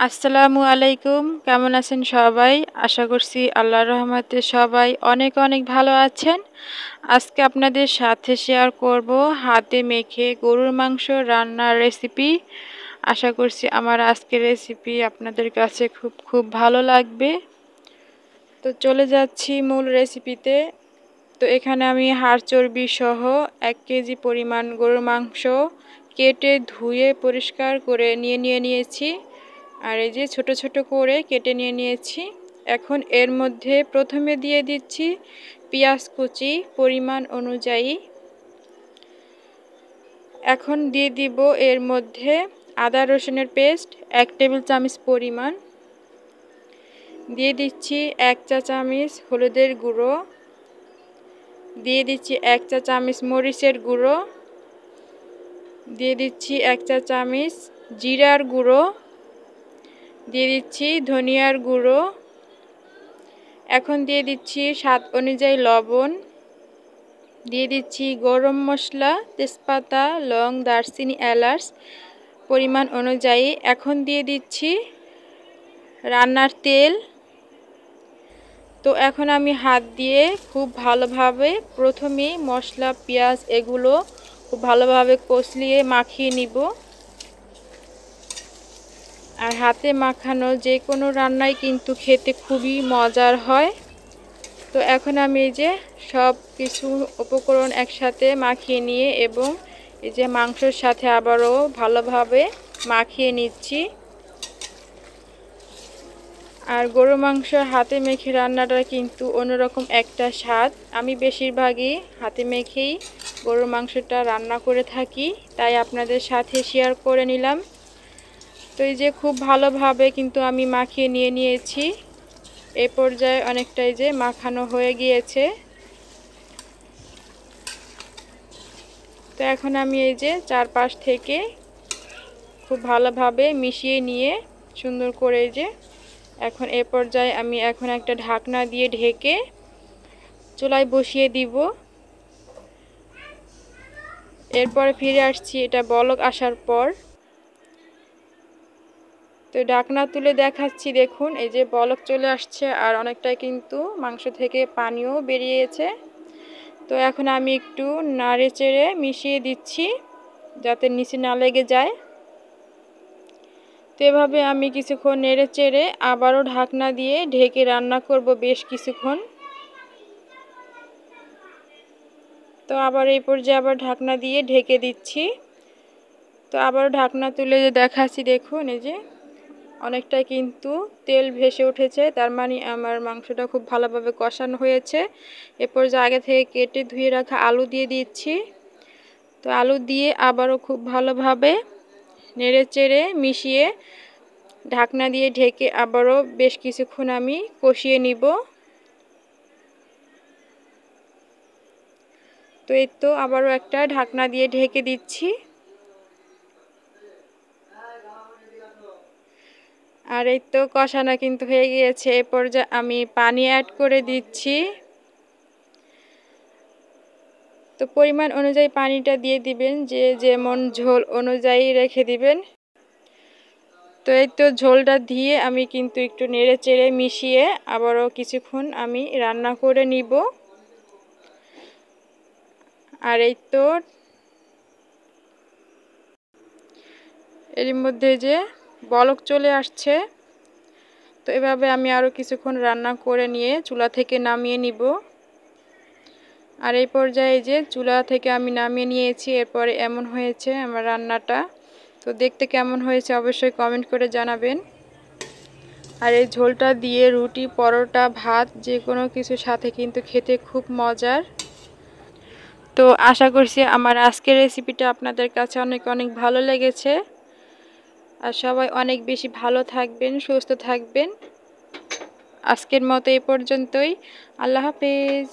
আসসালামু আলাইকুম। কেমন আছেন সবাই? আশা করছি আল্লাহর রহমতে সবাই অনেক অনেক ভালো আছেন। আজকে আপনাদের সাথে শেয়ার করব হাতে মেখে গরুর মাংস রান্নার রেসিপি। আশা করছি আমার আজকের রেসিপি আপনাদের কাছে খুব ভালো লাগবে। তো চলে যাচ্ছি মূল রেসিপিতে। তো এখানে আমি হাড় চর্বি সহ 1 কেজি পরিমাণ গরুর মাংস কেটে ধুয়ে পরিষ্কার করে নিয়েছি। আর এই যে ছোট ছোট করে কেটে নিয়েছি। এখন এর মধ্যে প্রথমে দিয়ে দিচ্ছি পেঁয়াজ কুচি পরিমাণ অনুযায়ী। এখন দিয়ে দিব এর মধ্যে আদা রসুনের পেস্ট 1 টেবিল চামচ পরিমাণ। দিয়ে দিচ্ছি 1 চা চামচ হলুদের গুঁড়ো। দিয়ে দিচ্ছি 1 চা চামচ মরিচের গুঁড়ো। দিয়ে দিচ্ছি 1 চা চামচ জিরার গুঁড়ো। দিয়ে দিচ্ছি ধনিয়ার গুঁড়ো। এখন দিয়ে দিচ্ছি স্বাদ অনুযায়ী লবণ। দিয়ে দিচ্ছি গরম মশলা, তেজপাতা, লং, দারচিনি, এলাচ পরিমাণ অনুযায়ী। এখন দিয়ে দিচ্ছি রান্নার তেল। তো এখন আমি হাত দিয়ে খুব ভালোভাবে প্রথমেই মশলা, পেঁয়াজ এগুলো খুব ভালোভাবে কষলিয়ে মাখিয়ে নিব। আর হাতে মাখানো যে কোনো রান্নাই কিন্তু খেতে খুবই মজার হয়। তো এখন আমি এই যে সব কিছু উপকরণ একসাথে মাখিয়ে নিয়ে এবং এই যে মাংসের সাথে আবারও ভালোভাবে মাখিয়ে নিচ্ছি। আর গরু মাংস হাতে মেখে রান্নাটা কিন্তু অন্যরকম একটা স্বাদ। আমি বেশিরভাগই হাতে মেখেই গরুর মাংসটা রান্না করে থাকি, তাই আপনাদের সাথে শেয়ার করে নিলাম। তো এই যে খুব ভালোভাবে কিন্তু আমি মাখিয়ে নিয়েছি। এই পর্যায়ে অনেকটাই যে মাখানো হয়ে গিয়েছে। তো এখন আমি এই যে চারপাশ থেকে খুব ভালোভাবে মিশিয়ে নিয়ে সুন্দর করে এই যে এখন এই পর্যায়ে আমি এখন একটা ঢাকনা দিয়ে ঢেকে চুলায় বসিয়ে দিব। এরপরে ফিরে আসছি এটা বলক আসার পর। তো ঢাকনা তুলে দেখাচ্ছি, দেখুন এই যে বলক চলে আসছে আর অনেকটাই কিন্তু মাংস থেকে পানিও বেরিয়েছে। তো এখন আমি একটু নাড়ে চেড়ে মিশিয়ে দিচ্ছি যাতে নিচে না লেগে যায়। তো এভাবে আমি কিছুক্ষণ নেড়ে চেড়ে আবারও ঢাকনা দিয়ে ঢেকে রান্না করব বেশ কিছুক্ষণ। তো আবার এই পর্যায়ে আবার ঢাকনা দিয়ে ঢেকে দিচ্ছি। তো আবার ঢাকনা তুলে যে দেখাচ্ছি, দেখুন এই যে অনেকটাই কিন্তু তেল ভেসে উঠেছে, তার মানে আমার মাংসটা খুব ভালোভাবে কষানো হয়েছে। এরপর যে আগে থেকে কেটে ধুয়ে রাখা আলু দিয়ে দিচ্ছি। তো আলু দিয়ে আবারও খুব ভালোভাবে নেড়ে চেড়ে মিশিয়ে ঢাকনা দিয়ে ঢেকে আবারও বেশ কিছুক্ষণ আমি কষিয়ে নিব। তো এই তো আবারও একটা ঢাকনা দিয়ে ঢেকে দিচ্ছি। আর এই তো কষানো কিন্তু হয়ে গিয়েছে। এই পর্যায়ে আমি পানি অ্যাড করে দিচ্ছি। তো পরিমাণ অনুযায়ী পানিটা দিয়ে দিবেন, যে যেমন ঝোল অনুযায়ী রেখে দিবেন। তো এই তো ঝোলটা দিয়ে আমি কিন্তু একটু নেড়ে চেড়ে মিশিয়ে আবারও কিছুক্ষণ আমি রান্না করে নিব। আর এই তো এর মধ্যে যে বলক চলে আসছে। তো এভাবে আমি আরও কিছুক্ষণ রান্না করে নিয়ে চুলা থেকে নামিয়ে নিব। আর এই পর্যায়ে যে চুলা থেকে আমি নামিয়ে নিয়েছি। এরপরে এমন হয়েছে আমার রান্নাটা। তো দেখতে কেমন হয়েছে অবশ্যই কমেন্ট করে জানাবেন। আর এই ঝোলটা দিয়ে রুটি, পরোটা, ভাত যে কোনো কিছুর সাথে কিন্তু খেতে খুব মজার। তো আশা করছি আমার আজকের রেসিপিটা আপনাদের কাছে অনেক অনেক ভালো লেগেছে। আর সবাই অনেক বেশি ভালো থাকবেন, সুস্থ থাকবেন। আজকের মতো এই পর্যন্তই। আল্লাহ হাফেজ।